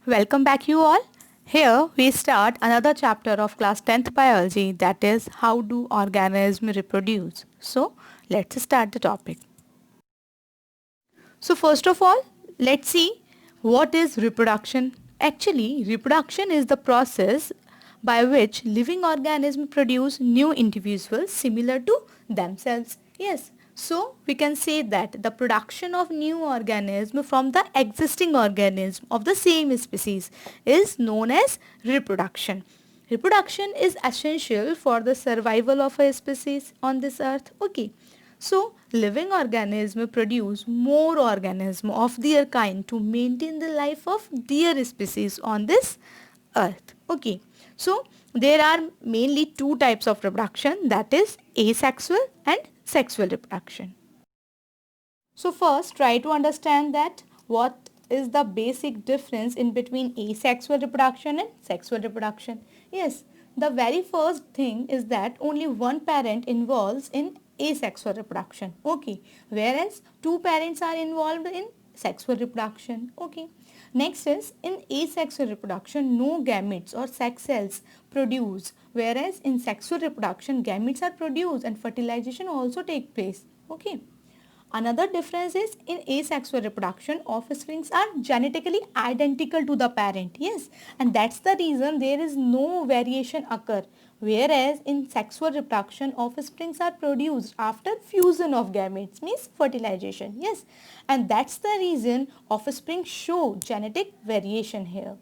Welcome back you all. Here we start another chapter of class 10th biology, that is how do organisms reproduce. So let's start the topic. So first of all, let's see what is reproduction. Actually, reproduction is the process by which living organisms produce new individuals similar to themselves. Yes, so we can say that the production of new organism from the existing organism of the same species is known as reproduction. Reproduction is essential for the survival of a species on this earth. Okay. So, living organisms produce more organisms of their kind to maintain the life of their species on this earth. Okay. So, there are mainly two types of reproduction, that is asexual and sexual reproduction. So first try to understand that what is the basic difference in between asexual reproduction and sexual reproduction. Yes, the very first thing is that only one parent involves in asexual reproduction. Okay, whereas two parents are involved in sexual reproduction. Okay. Next is in asexual reproduction no gametes or sex cells produce, whereas in sexual reproduction gametes are produced and fertilization also take place. Okay. Another difference is in asexual reproduction, offsprings are genetically identical to the parent. Yes, and that's the reason there is no variation occur. Whereas in sexual reproduction, offsprings are produced after fusion of gametes, means fertilization. Yes, and that's the reason offspring show genetic variation here.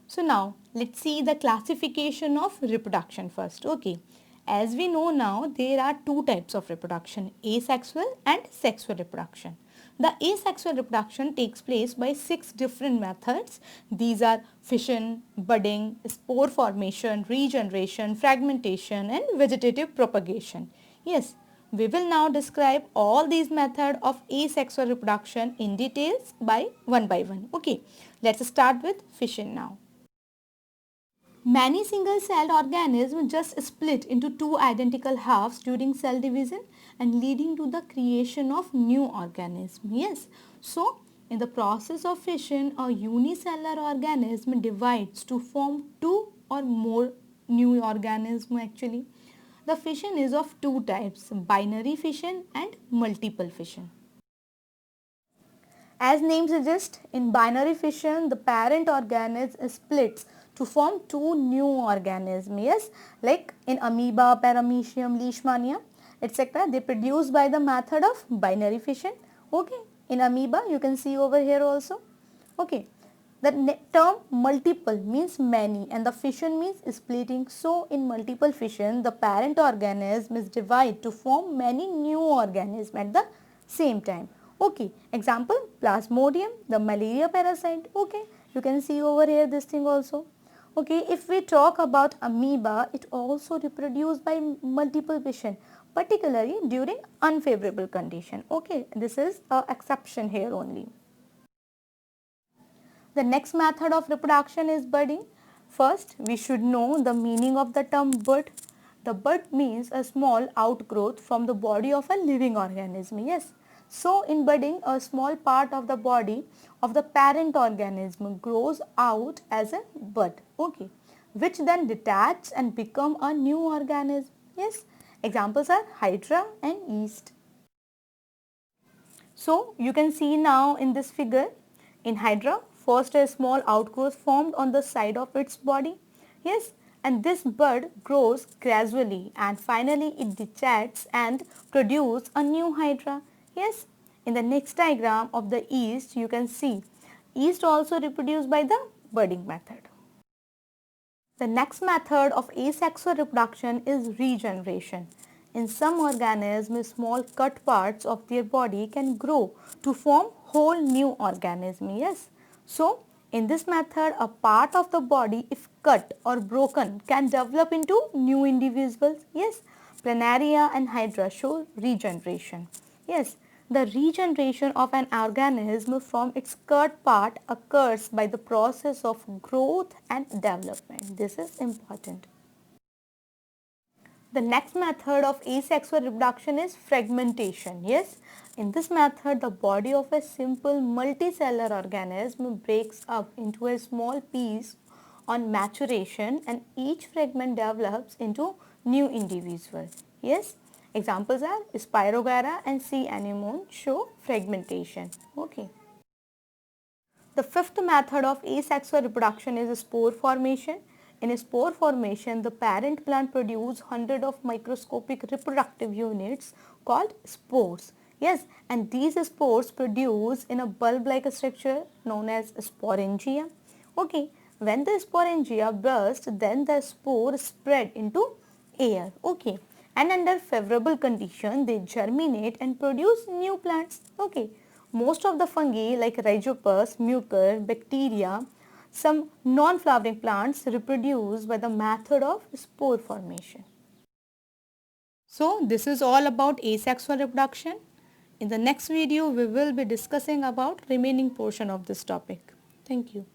So now let's see the classification of reproduction first. Okay. As we know now, there are two types of reproduction, asexual and sexual reproduction. The asexual reproduction takes place by 6 different methods. These are fission, budding, spore formation, regeneration, fragmentation and vegetative propagation. Yes, we will now describe all these methods of asexual reproduction in details by one. Okay, let's start with fission now. Many single-celled organisms just split into two identical halves during cell division and leading to the creation of new organisms. Yes, so in the process of fission, a unicellular organism divides to form two or more new organisms actually. The fission is of two types, binary fission and multiple fission. As name suggests, in binary fission, the parent organism splits to form two new organisms. Yes, like in amoeba, paramecium, leishmania, etc. They produce by the method of binary fission. Okay, in amoeba, you can see over here also. Okay, the term multiple means many and the fission means splitting. So, in multiple fission, the parent organism is divided to form many new organisms at the same time. Okay, example plasmodium, the malaria parasite. Okay, you can see over here this thing also. Okay, if we talk about amoeba, it also reproduced by multiple fission, particularly during unfavorable condition. Okay, this is an exception here only. The next method of reproduction is budding. First, we should know the meaning of the term bud. The bud means a small outgrowth from the body of a living organism. Yes. So, in budding, a small part of the body of the parent organism grows out as a bud. Okay. Which then detach and become a new organism. Yes. Examples are hydra and yeast. So, you can see now in this figure, in hydra, first a small outgrowth formed on the side of its body. Yes, and this bud grows gradually and finally it detaches and produces a new hydra. Yes, in the next diagram of the yeast, you can see yeast also reproduced by the budding method. The next method of asexual reproduction is regeneration. In some organisms, small cut parts of their body can grow to form whole new organism. Yes. So, in this method, a part of the body, if cut or broken, can develop into new individuals. Yes. Planaria and hydra show regeneration. Yes. The regeneration of an organism from its cut part occurs by the process of growth and development. This is important. The next method of asexual reproduction is fragmentation. Yes, in this method, the body of a simple multicellular organism breaks up into a small piece on maturation, and each fragment develops into new individual. Yes, examples are Spirogyra and sea anemone show fragmentation. Okay. The fifth method of asexual reproduction is spore formation. In spore formation, the parent plant produces hundreds of microscopic reproductive units called spores. Yes, and these spores produce in a bulb-like structure known as sporangia. Okay, when the sporangia burst, then the spore spread into air. Okay, and under favorable condition, they germinate and produce new plants. Okay, most of the fungi like Rhizopus, Mucor, bacteria, some non-flowering plants reproduce by the method of spore formation. So this is all about asexual reproduction. In the next video, we will be discussing about remaining portion of this topic. Thank you.